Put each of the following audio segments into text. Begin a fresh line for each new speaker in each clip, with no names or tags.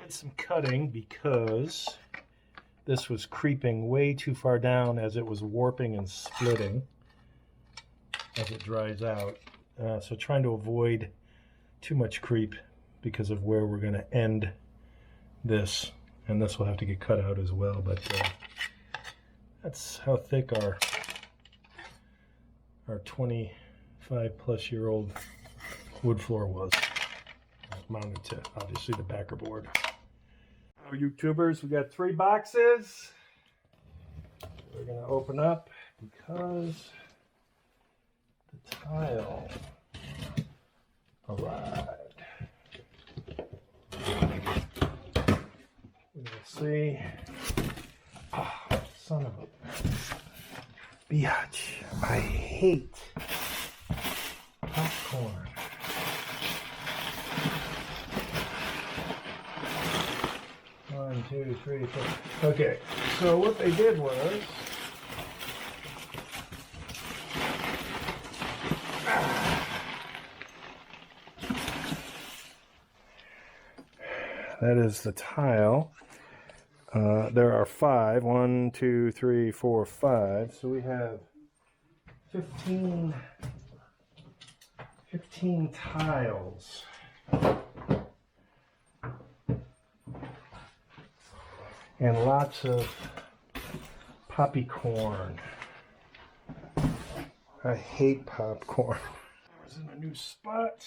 did some cutting because this was creeping way too far down as it was warping and splitting as it dries out. So trying to avoid too much creep because of where we're going to end this, and this will have to get cut out as well. But that's how thick our 25+ year old wood floor was, mounted to obviously the backer board. Now, YouTubers, we got 3 boxes we're going to open up because the tile arrived. We'll see. Oh, son of a biatch. I hate popcorn. One, two, three, four. Okay, so what they did was that is the tile. There are 5. 1, 2, 3, 4, 5. So we have 15 tiles. And lots of poppy corn. I hate popcorn. I was in a new spot.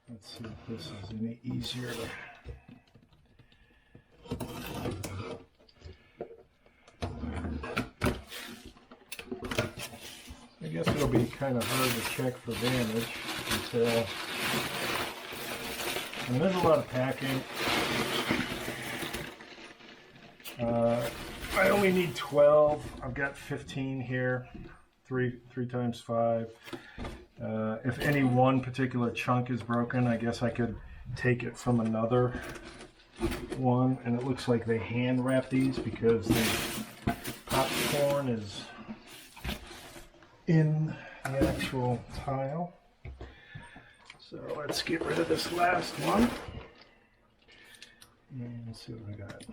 Let's see if this is any easier to... I guess it'll be kind of hard to check for damage until... And there's a lot of packing. I only need 12. I've got 15 here. 3 times 5. If any one particular chunk is broken, I guess I could take it from another one. And it looks like they hand wrap these because the popcorn is in the actual tile. So let's get rid of this last one and see what we got.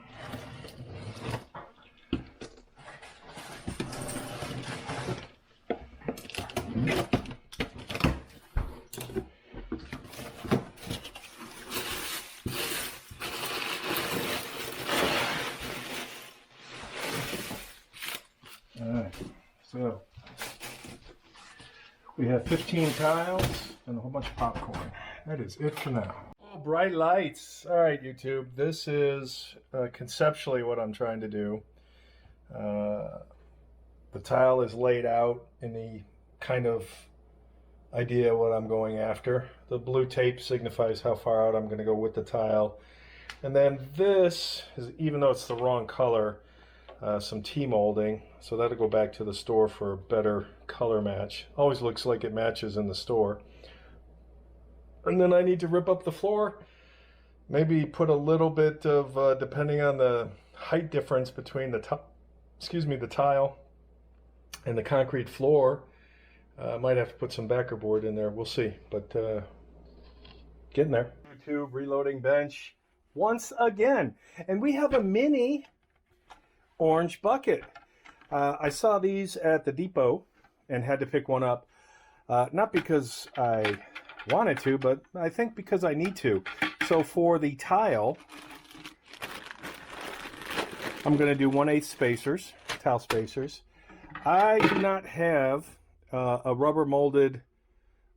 Alright, so we have 15 tiles and a whole bunch of popcorn. That is it for now. Oh, bright lights. All right, YouTube. This is conceptually what I'm trying to do. The tile is laid out in the kind of idea what I'm going after. The blue tape signifies how far out I'm going to go with the tile. And then this is, even though it's the wrong color, some T-molding. So that'll go back to the store for a better color match. Always looks like it matches in the store. And then I need to rip up the floor. Maybe put a little bit of, depending on the height difference between the tile and the concrete floor. Might have to put some backer board in there. We'll see. But getting there. YouTube reloading bench once again. And we have a mini orange bucket. I saw these at the depot and had to pick one up. Not because I wanted to, but I think because I need to. So for the tile, I'm going to do 1/8 spacers, tile spacers. I do not have a rubber molded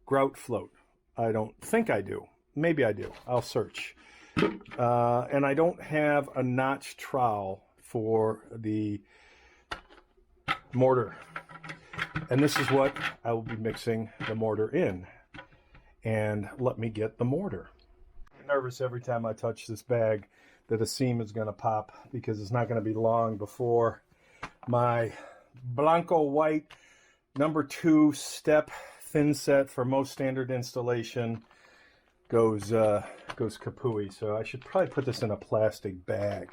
grout float. I don't think I do. Maybe I do. I'll search. And I don't have a notch trowel for the mortar. And this is what I will be mixing the mortar in. And let me get the mortar. I'm nervous every time I touch this bag that a seam is going to pop, because it's not going to be long before my Blanco White #2 step thin set for most standard installation goes kapooey. So I should probably put this in a plastic bag.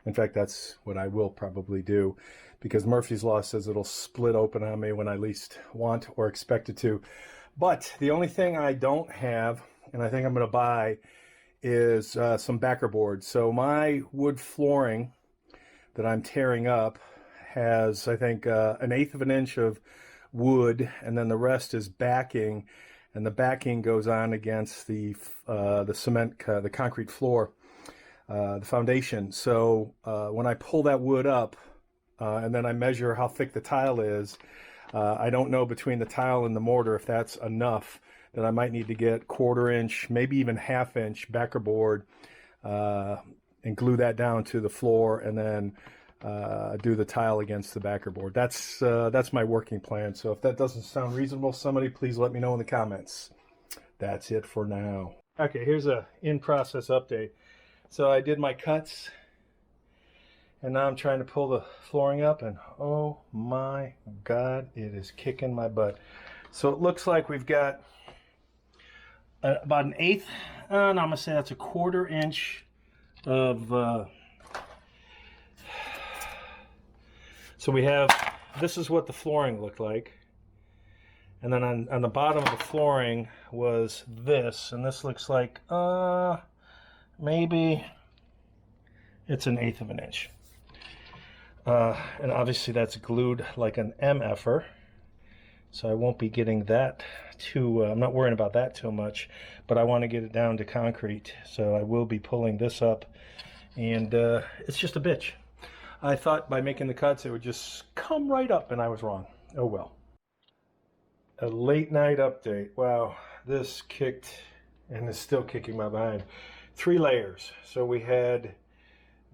In fact, that's what I will probably do, because Murphy's Law says it'll split open on me when I least want or expect it to. But the only thing I don't have, and I think I'm going to buy, is some backer board. So my wood flooring that I'm tearing up has, I think, 1/8 of an inch of wood, and then the rest is backing, and the backing goes on against the cement, the concrete floor, the foundation. So when I pull that wood up, and then I measure how thick the tile is, I don't know between the tile and the mortar if that's enough, that I might need to get 1/4 inch, maybe even 1/2 inch backer board, and glue that down to the floor, and then do the tile against the backer board. That's my working plan. So if that doesn't sound reasonable, somebody please let me know in the comments. That's it for now. Okay, here's a in-process update. So I did my cuts, and now I'm trying to pull the flooring up, and oh my God, it is kicking my butt. So it looks like we've got about 1/8, no, I'm gonna say that's 1/4 inch of, so we have, this is what the flooring looked like. And then on the bottom of the flooring was this, and this looks like, maybe it's 1/8 of an inch. And obviously that's glued like an MFer, so I won't be getting that too, I'm not worrying about that too much, but I want to get it down to concrete, so I will be pulling this up, and it's just a bitch. I thought by making the cuts it would just come right up, and I was wrong. Oh well. A late night update. Wow, this kicked and is still kicking my behind. 3 layers. So we had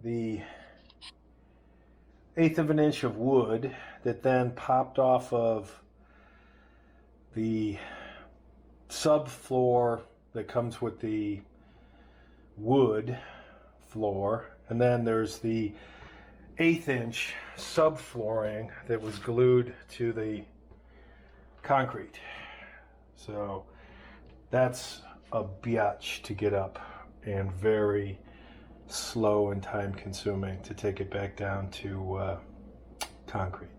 the 1/8 of an inch of wood that then popped off of the subfloor that comes with the wood floor, and then there's the 1/8 inch subflooring that was glued to the concrete. So that's a biatch to get up, and very slow and time consuming to take it back down to concrete.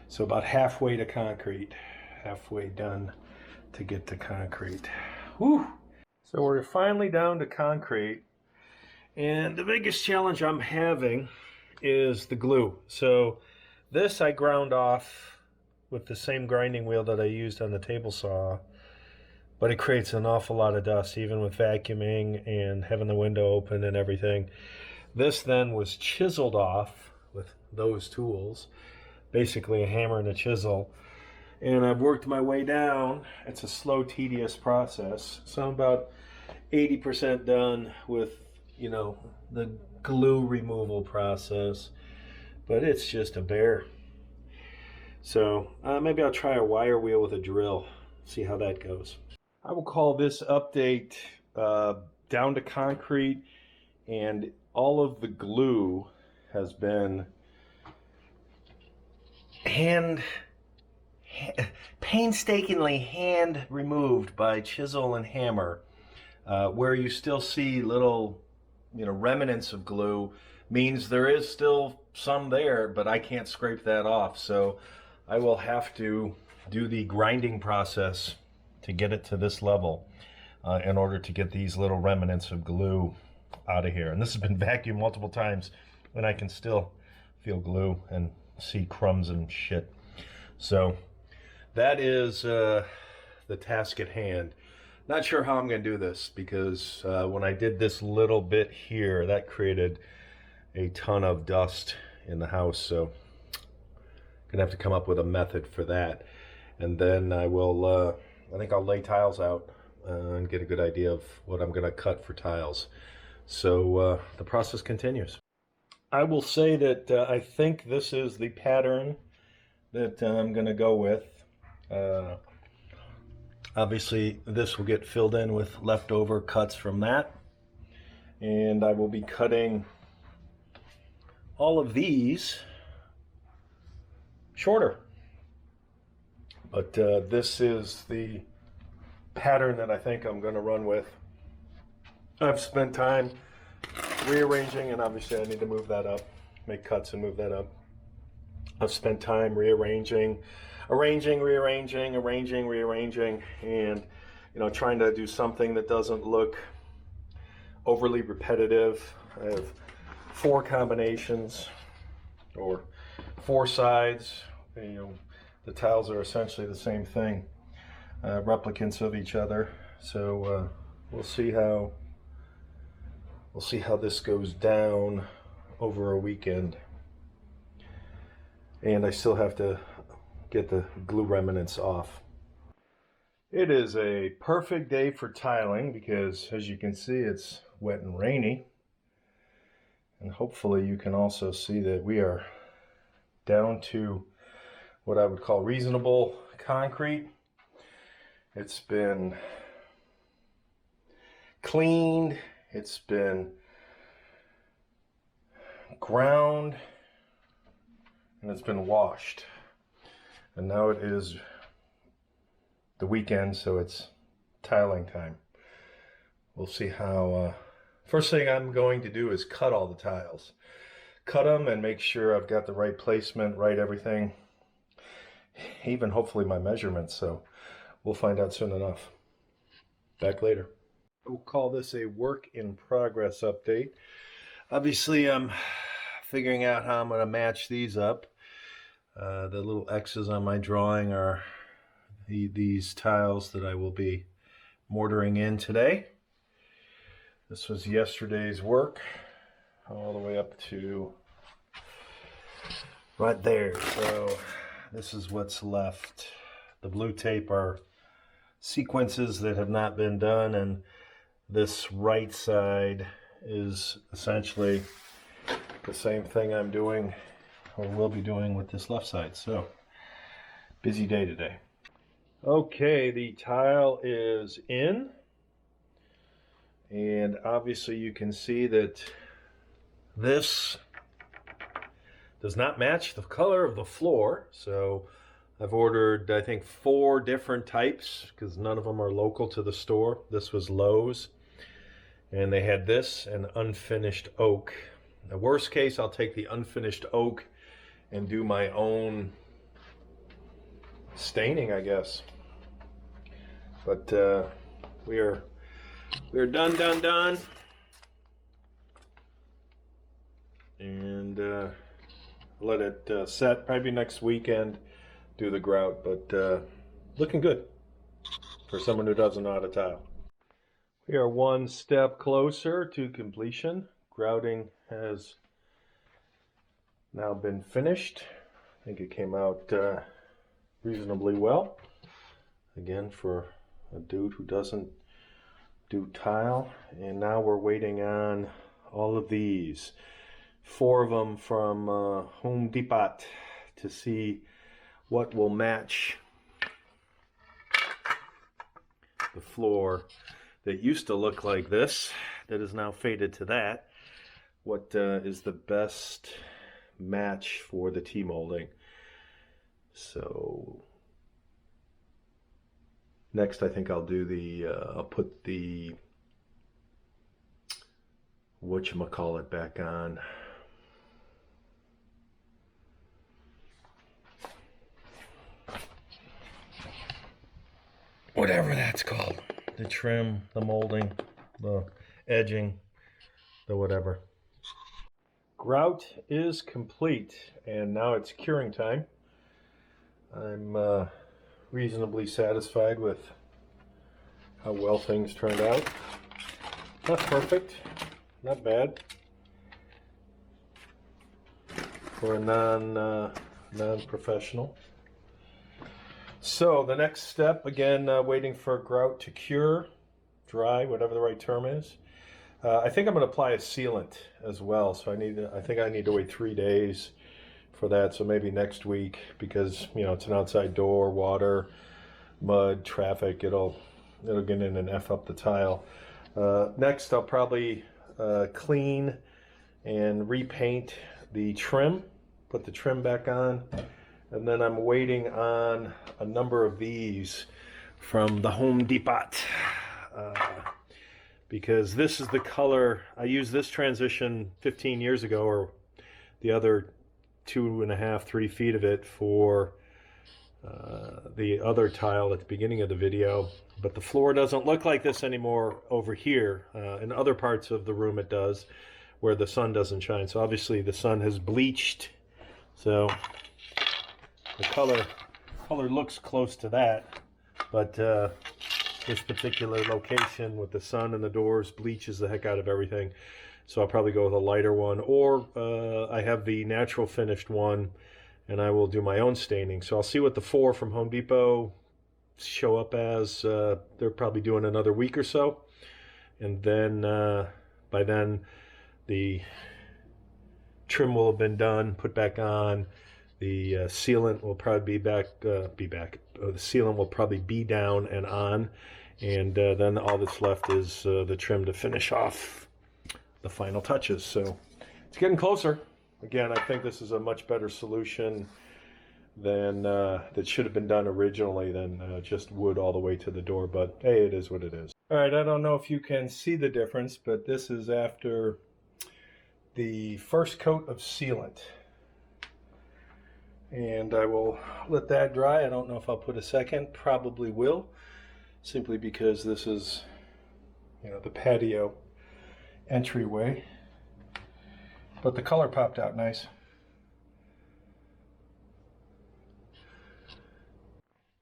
So about halfway to concrete, halfway done to get to concrete. Whew. So we're finally down to concrete, and the biggest challenge I'm having is the glue. So this I ground off with the same grinding wheel that I used on the table saw, but it creates an awful lot of dust, even with vacuuming and having the window open and everything. This then was chiseled off with those tools, basically a hammer and a chisel, and I've worked my way down. It's a slow, tedious process. So I'm about 80% done with, you know, the glue removal process, but it's just a bear. So maybe I'll try a wire wheel with a drill, see how that goes. I will call this update down to concrete, and all of the glue has been painstakingly hand removed by chisel and hammer. Where you still see little, you know, remnants of glue means there is still some there, but I can't scrape that off. So I will have to do the grinding process to get it to this level in order to get these little remnants of glue out of here. And this has been vacuumed multiple times, and I can still feel glue and see crumbs and shit. So that is the task at hand. Not sure how I'm going to do this, because when I did this little bit here, that created a ton of dust in the house. So I'm going to have to come up with a method for that. And then I will, I think I'll lay tiles out and get a good idea of what I'm going to cut for tiles. So the process continues. I will say that I think this is the pattern that I'm going to go with. Obviously, this will get filled in with leftover cuts from that. And I will be cutting all of these shorter. But this is the pattern that I think I'm going to run with. I've spent time rearranging, and obviously I need to move that up, make cuts and move that up. I've spent time rearranging, rearranging, and, you know, trying to do something that doesn't look overly repetitive. I have 4 combinations or 4 sides. You know, the tiles are essentially the same thing, replicants of each other. So we'll see how this goes down over a weekend. And I still have to get the glue remnants off. It is a perfect day for tiling because, as you can see, it's wet and rainy. And hopefully you can also see that we are down to what I would call reasonable concrete. It's been cleaned, it's been ground, and it's been washed. And now it is the weekend, so it's tiling time. We'll see how, first thing I'm going to do is cut all the tiles. Cut them and make sure I've got the right placement, right everything. Even hopefully my measurements, so we'll find out soon enough. Back later. We'll call this a work in progress update. Obviously I'm figuring out how I'm going to match these up. The little X's on my drawing are these tiles that I will be mortaring in today. This was yesterday's work, all the way up to right there. So this is what's left. The blue tape are sequences that have not been done, and this right side is essentially the same thing I'm doing or will be doing with this left side. So busy day today. Okay, the tile is in, and obviously you can see that this does not match the color of the floor. So I've ordered, I think, 4 different types because none of them are local to the store. This was Lowe's, and they had this and unfinished oak. The worst case, I'll take the unfinished oak and do my own staining, I guess. But we are done. And let it set. Probably next weekend, do the grout. But looking good for someone who doesn't know how to tile. We are one step closer to completion. Grouting has now been finished. I think it came out reasonably well. Again, for a dude who doesn't do tile. And now we're waiting on all of these. 4 of them from Home Depot to see what will match the floor that used to look like this, that is now faded to that. What is the best match for the T-molding? So next I think I'll do the, I'll put the, whatchamacallit back on. Whatever that's called. The trim, the molding, the edging, the whatever. Grout is complete, and now it's curing time. I'm reasonably satisfied with how well things turned out. Not perfect, not bad for a non-professional. So the next step, again, waiting for grout to cure, dry, whatever the right term is. I think I'm going to apply a sealant as well. So I think I need to wait 3 days for that. So maybe next week, because it's an outside door, water, mud, traffic. It'll get in and F up the tile. Next, I'll probably clean and repaint the trim, put the trim back on. And then I'm waiting on a number of these from the Home Depot because this is the color. I used this transition 15 years ago, or the other 2.5, 3 feet of it for the other tile at the beginning of the video, but the floor doesn't look like this anymore over here. In other parts of the room it does, where the sun doesn't shine. So obviously the sun has bleached, so the color looks close to that, but this particular location with the sun and the doors bleaches the heck out of everything. So I'll probably go with a lighter one, or I have the natural finished one, and I will do my own staining. So I'll see what the 4 from Home Depot show up as. They're probably doing another week or so, and then by then the trim will have been done, put back on. The sealant will probably the sealant will probably be down and on, and then all that's left is the trim to finish off the final touches. So it's getting closer. Again, I think this is a much better solution than that should have been done originally than just wood all the way to the door, but hey, it is what it is. All right, I don't know if you can see the difference, but this is after the first coat of sealant. And I will let that dry. I don't know if I'll put a second, probably will, simply because this is, you know, the patio entryway. But the color popped out nice.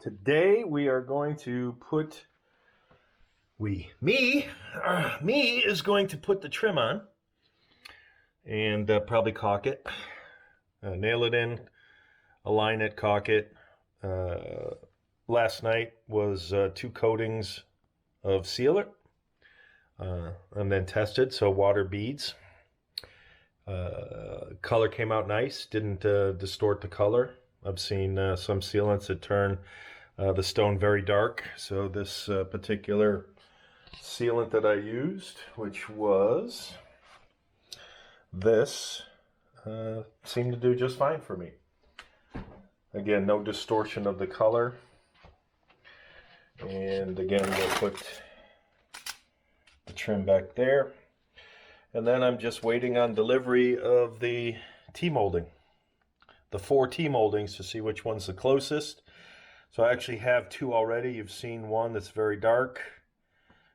Today we are going to put, me is going to put the trim on and probably caulk it, nail it in, align it, caulk it. Last night was 2 coatings of sealer and then tested, so water beads. Color came out nice, didn't distort the color. I've seen some sealants that turn the stone very dark, so this particular sealant that I used, which was this, seemed to do just fine for me. Again, no distortion of the color. And again, we'll put the trim back there. And then I'm just waiting on delivery of the T-molding. The 4 T-moldings to see which one's the closest. So I actually have 2 already. You've seen one that's very dark,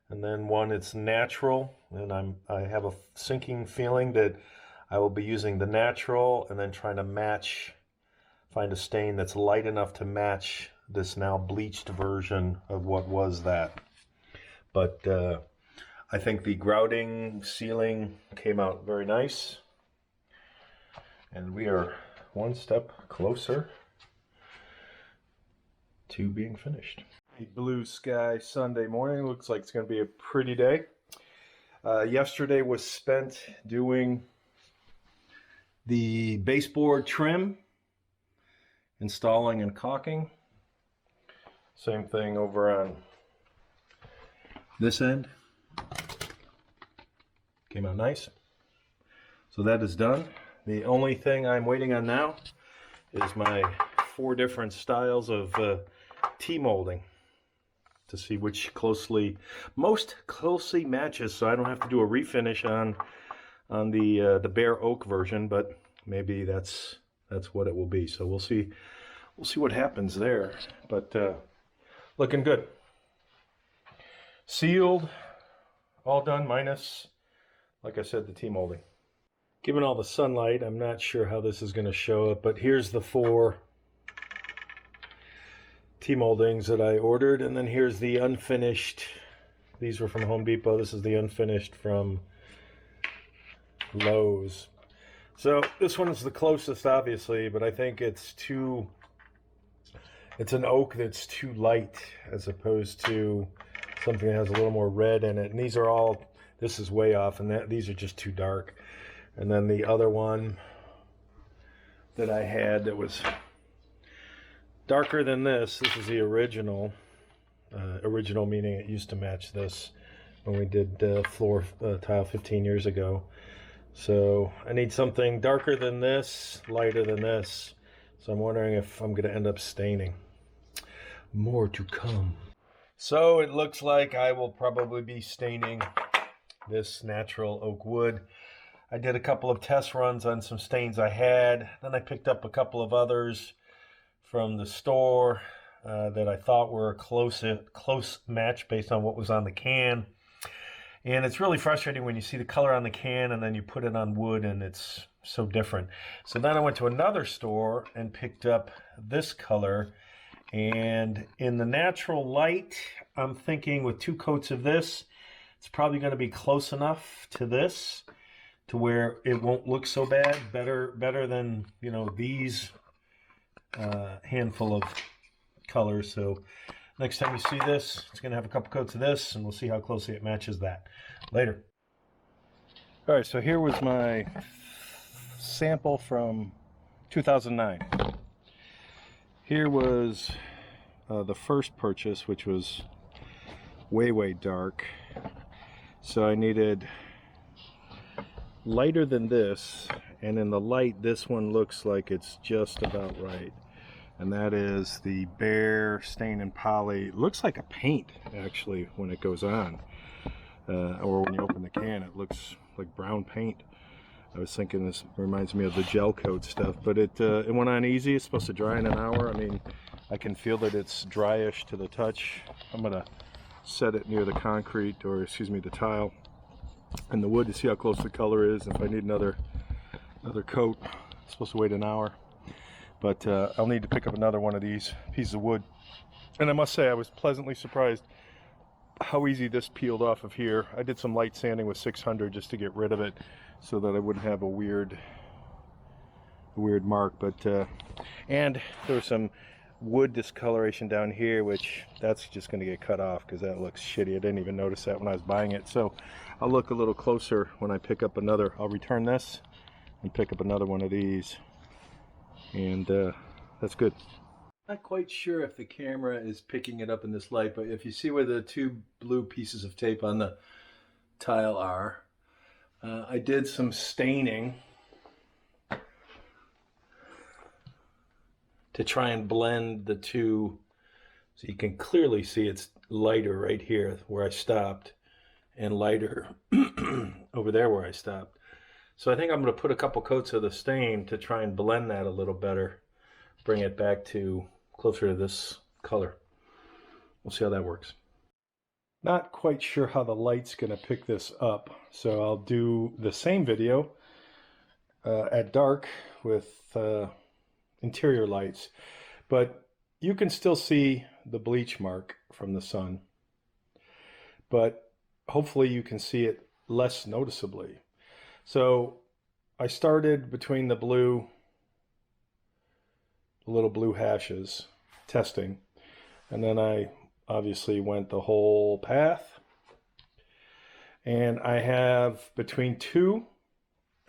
and then one that's natural. And I have a sinking feeling that I will be using the natural and then trying to find a stain that's light enough to match this now bleached version of what was that. But I think the grouting sealing came out very nice, and we are one step closer to being finished. A blue sky Sunday morning. Looks like it's going to be a pretty day. Yesterday was spent doing the baseboard trim, installing and caulking. Same thing over on this end. Came out nice. So that is done. The only thing I'm waiting on now is my 4 different styles of T-molding to see which most closely matches, so I don't have to do a refinish on the bare oak version, but maybe that's what it will be. So we'll see what happens there. But looking good. Sealed, all done, minus, like I said, the T-molding. Given all the sunlight, I'm not sure how this is going to show up, but here's the 4 T-moldings that I ordered, and then here's the unfinished. These were from Home Depot. This is the unfinished from Lowe's. So this one is the closest, obviously, but I think it's an oak that's too light as opposed to something that has a little more red in it. And this is way off, and these are just too dark. And then the other one that I had that was darker than this is the original. Original meaning it used to match this when we did floor tile 15 years ago. So I need something darker than this, lighter than this. So I'm wondering if I'm going to end up staining. More to come. So it looks like I will probably be staining this natural oak wood. I did a couple of test runs on some stains I had. Then I picked up a couple of others from the store that I thought were a close match based on what was on the can. And it's really frustrating when you see the color on the can and then you put it on wood and it's so different. So then I went to another store and picked up this color. And in the natural light, I'm thinking with 2 coats of this, it's probably going to be close enough to this to where it won't look so bad. Better than, you know, these handful of colors. So next time you see this, it's going to have a couple coats of this, and we'll see how closely it matches that. Later. All right, so here was my sample from 2009. Here was the first purchase, which was way dark. So I needed lighter than this, and in the light, this one looks like it's just about right. And that is the Behr Stain and Poly. It looks like a paint, actually, when it goes on. Or when you open the can, it looks like brown paint. I was thinking this reminds me of the gel coat stuff, but it went on easy. It's supposed to dry in an hour. I mean, I can feel that it's dryish to the touch. I'm gonna set it near the concrete, or excuse me, the tile and the wood to see how close the color is. If I need another coat, it's supposed to wait an hour. But I'll need to pick up another one of these pieces of wood. And I must say, I was pleasantly surprised how easy this peeled off of here. I did some light sanding with 600 just to get rid of it so that I wouldn't have a weird mark. But and there was some wood discoloration down here, which that's just going to get cut off because that looks shitty. I didn't even notice that when I was buying it. So I'll look a little closer when I pick up another. I'll return this and pick up another one of these. And that's good. Not quite sure if the camera is picking it up in this light, but if you see where the 2 blue pieces of tape on the tile are, I did some staining to try and blend the 2, so you can clearly see it's lighter right here where I stopped and lighter over there where I stopped. So I think I'm going to put a couple coats of the stain to try and blend that a little better, bring it back to closer to this color. We'll see how that works. Not quite sure how the light's going to pick this up, so I'll do the same video at dark with interior lights, but you can still see the bleach mark from the sun, but hopefully you can see it less noticeably. So I started between the little blue hashes testing, and then I obviously went the whole path, and I have between 2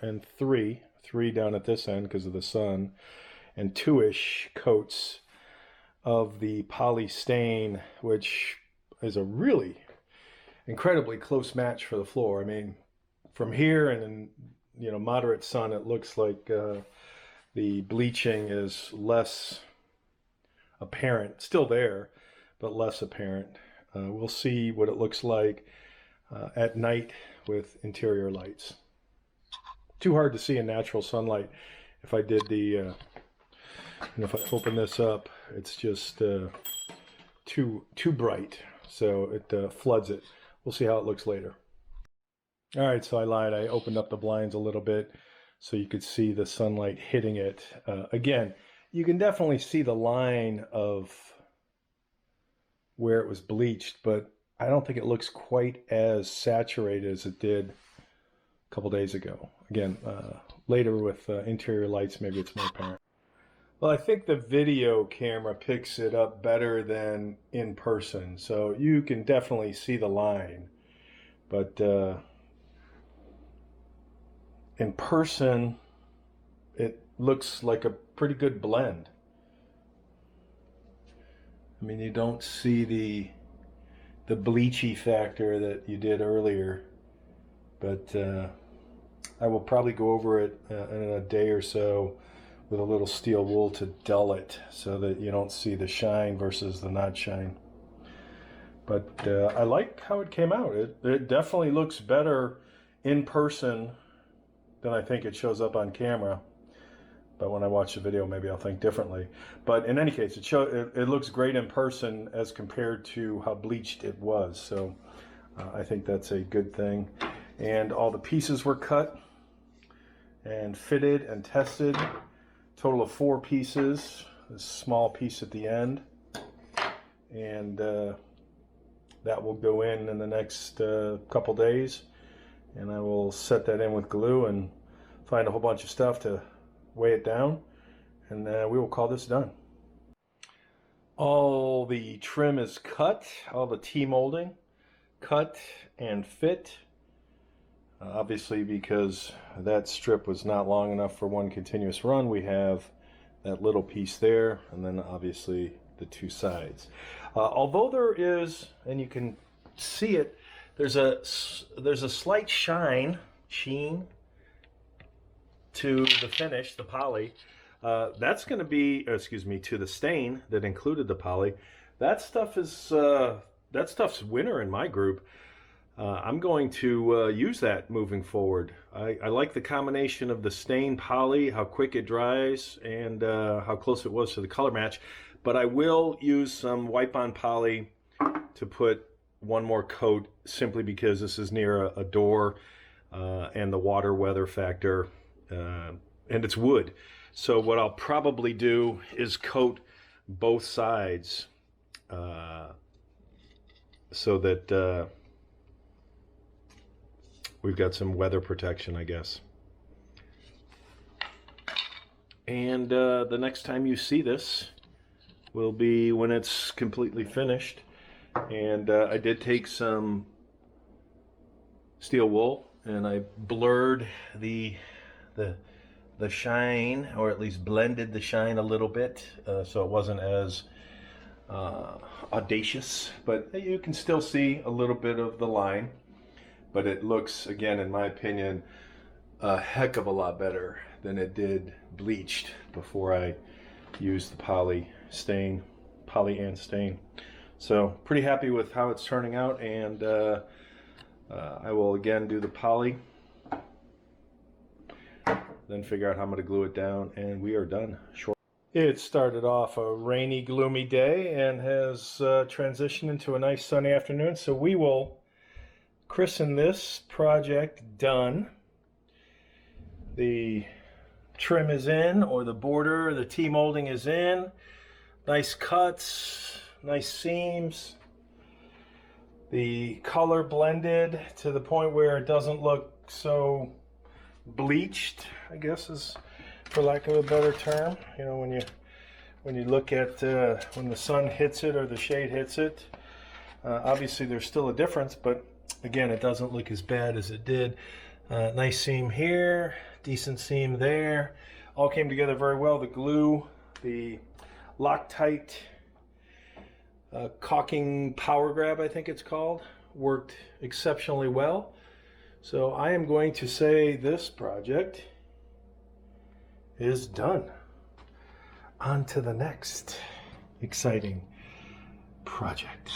and 3 down at this end because of the sun, and 2-ish coats of the poly stain, which is a really incredibly close match for the floor. I mean, from here and in, you know, moderate sun, it looks like the bleaching is less apparent, still there, but less apparent. We'll see what it looks like at night with interior lights. Too hard to see in natural sunlight. If I did the, if I open this up, it's just too bright, so it floods it. We'll see how it looks later. All right, so I lied. I opened up the blinds a little bit so you could see the sunlight hitting it. Again, you can definitely see the line of where it was bleached, but I don't think it looks quite as saturated as it did a couple days ago. Again, later with interior lights, maybe it's more apparent. Well, I think the video camera picks it up better than in person, so you can definitely see the line, but in person, it looks like a pretty good blend. I mean, you don't see the bleachy factor that you did earlier, but I will probably go over it in a day or so with a little steel wool to dull it so that you don't see the shine versus the not shine. But I like how it came out. It definitely looks better in person than I think it shows up on camera. but when I watch the video, maybe I'll think differently. But in any case, it looks great in person as compared to how bleached it was. So I think that's a good thing. And all the pieces were cut and fitted and tested. Total of 4 pieces, a small piece at the end. And that will go in the next couple days. And I will set that in with glue and find a whole bunch of stuff to weigh it down, and we will call this done. All the trim is cut, all the T-molding cut and fit. Obviously, because that strip was not long enough for one continuous run, we have that little piece there, and then obviously the 2 sides. Although there is, and you can see it, there's a slight sheen to the finish, the poly. That's going to be, to the stain that included the poly. That stuff's winner in my group. I'm going to use that moving forward. I like the combination of the stain poly, how quick it dries, and how close it was to the color match. But I will use some wipe-on poly to put one more coat, simply because this is near a door and the water weather factor. And it's wood. So what I'll probably do is coat both sides so that we've got some weather protection, I guess. And the next time you see this will be when it's completely finished. And I did take some steel wool and I blurred the shine, or at least blended the shine a little bit, so it wasn't as audacious, but you can still see a little bit of the line. But it looks, again, in my opinion, a heck of a lot better than it did bleached before I used the poly and stain. So pretty happy with how it's turning out, and I will again do the poly, then figure out how I'm going to glue it down, and we are done. It started off a rainy, gloomy day and has transitioned into a nice sunny afternoon, so we will christen this project done. The trim is in, or the border, the T-molding is in. Nice cuts, nice seams. The color blended to the point where it doesn't look so bleached, I guess, is for lack of a better term. You know, when you look at when the sun hits it or the shade hits it, obviously there's still a difference, but again, it doesn't look as bad as it did. Nice seam here, decent seam there. All came together very well. The glue, the Loctite caulking power grab, I think it's called, worked exceptionally well. So I am going to say this project is done. On to the next exciting project.